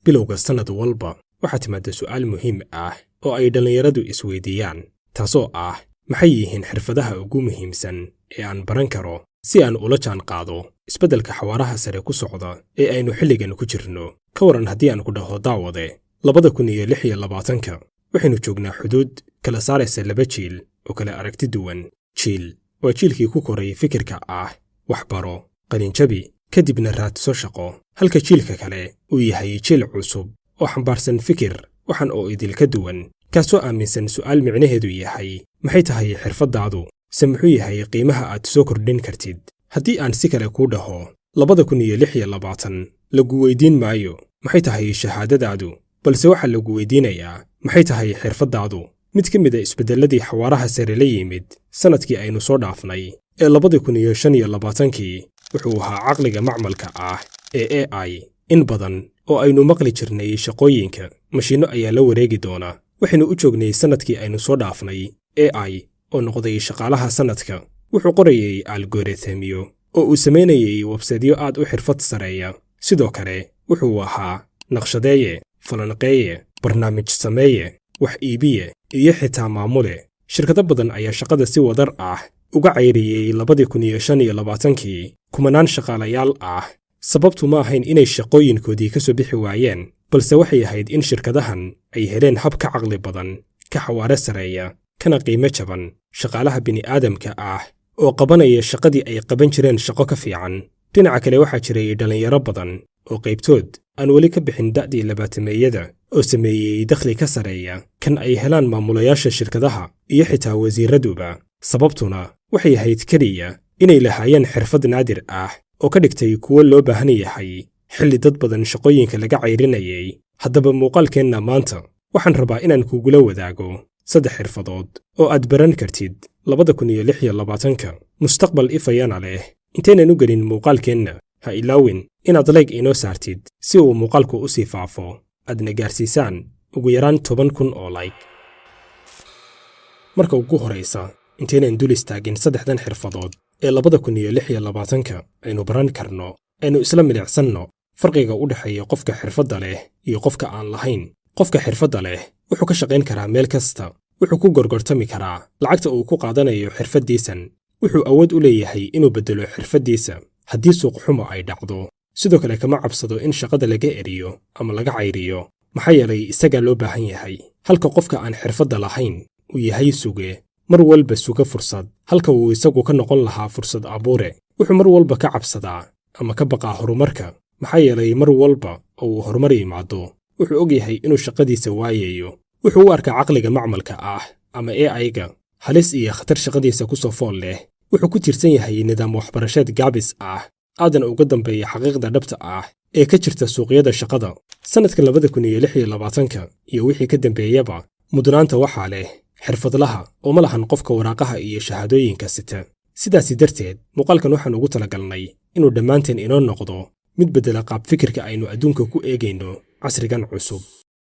bilowga sannad walba waxaa timaada su'aal muhiim ah oo ay dhallinyaradu isweydiiyaan, taasoo ah maxay yihiin xirfadaha ugu muhiimsan ee aan baran karo si aan ula jaan qaado isbeddelka xawaaraha sare ku socda ee aynu xilligan ku jirno. Ka waran haddii aan ku dhaho daawade 2026 waxaynu joognaa xuduud kala saaraysa laba jiil oo kala aragti duwan. Jiil waa jiilkii ku koray fikirka ah waxbaro, qalinjabi, kadibna raadso shaqo, halka jiilka kale uu yahay jiil cusub oo xambaarsan fikir waxan oo idilka duwan, kaasoo aaminsan su'aal micnaheedu yahay maxay tahay xirfadaadu, se muxuu yahay qiimaha aad soo kordhin kartid. Haddii aan si kale kuu dhaho 2026 lagu weydiin maayo maxay tahay shahaadadaadu, balse waxaa lagu weydiinayaa maxay tahay xirfadaadu. Mid ka mid ah isbeddelladii xawaaraha sare la yimid sanadkii aynu soo dhaafnay ee 2025 wuxuu ahaa caqliga macmalka ah ee AI. In badan oo aynu maqli jirnay shaqooyinka mashiinno ayaa la wareegi doona, waxaynu u joognay sanadkii aynu soo dhaafnay AI oo noqday shaqaalaha sanadka. Wuxuu qorayay algoritmiyo oo uu samaynayay websaydyo aad u xirfad sareeya. Sidoo kale wuxuu ahaa naqshadeeye, falanqeeye, barnaamij sameeye, wax iibiye iyo xitaa maamule. Shirkado badan ayaa shaqada si wadar ah uga cayriyay 2025 kumanaan shaqaalayaal ah. Sababtu ma ahayn inay shaqooyinkoodii ka soo bixi waayeen, balse waxay ahayd in shirkadahan ay heleen hab ka caqli badan, ka xawaare sareeya, kana qiimo jaban shaqaalaha bini'aadamka ah oo qabanaya shaqadii ay qaban jireen shaqo ka fiican. Dhinaca kale waxaa jiray dhallinyaro badan oo qaybtood aan weli ka bixin da'dii 20-meeyada oo sameeyey dakhli ka sareeya kan ay helaan maamulayaasha shirkadaha iyo xitaa wasiiraduba. Sababtuna waxay ahayd keliya inay lahaayeen xirfad naadir ah oo ka dhigtay kuwo loo baahan yahay xilli dad badan shaqooyinka laga cayrinayay. Haddaba muuqaalkeenna maanta waxaan rabaa inaan kugula wadaago 3 xirfadood oo aad baran kartid 2026 mustaqbal ifayana leh. Intaynan u gelin muuqaalkeenna, ha ilaawin inaad like inoo saartid si uu muuqaalku u sii faafo, aadna gaarsiisaan ugu yaraan 10,000 oo like. Marka ugu horeysa, intaynan dul istaagin 3dan xirfadood ee 2026 aynu baran karno, aynu isla milicsanno farqiga u dhexeeya qofka xirfadda leh iyo qofka aan lahayn. Qofka xirfadda leh wuxuu ka shaqayn karaa meel kasta, wuxuu ku gorgortami karaa lacagta uu ku qaadanayo xirfaddiisan, wuxuu awood u leeyahay inuu beddelo xirfaddiisa haddii suuq xumo ay dhacdo. Sidoo kale kama cabsado in shaqada laga eriyo ama laga cayriyo, maxaa yeelay isagaa loo baahan yahay. Halka qofka aan xirfadda lahayn uu yahay suge, mar walba suga fursad, halka uu isagu ka noqon lahaa fursad abuure. Wuxuu mar walba ka cabsadaa ama ka baqaa horumarka, maxaa yeelay mar walba oo uu horumar yimaado wuxuu og yahay inuu shaqadiisa waayayo. Wuxuu u arkaa caqliga macmalka ah ama AI-ga halis iyo khatar shaqadiisa ku soo fool leh. Wuxuu ku tirsan yahay nidaam waxbarasheed gaabis ah, aadan uga dambeeya xaqiiqda dhabta ah ee ka jirta suuqyada shaqada. Sanadka 2026 iyo wixii ka dambeeyaba, mudnaanta waxaa leh xirfadlaha oo ma lahan qofka waraaqaha iyo shahaadooyinka sita. Sidaasi darteed, muuqaalkan waxaan ugu talagalnay inuu dhammaanteen inoo noqdo mid beddela qaab fikirka aynu adduunka ku eegayno casrigan cusub.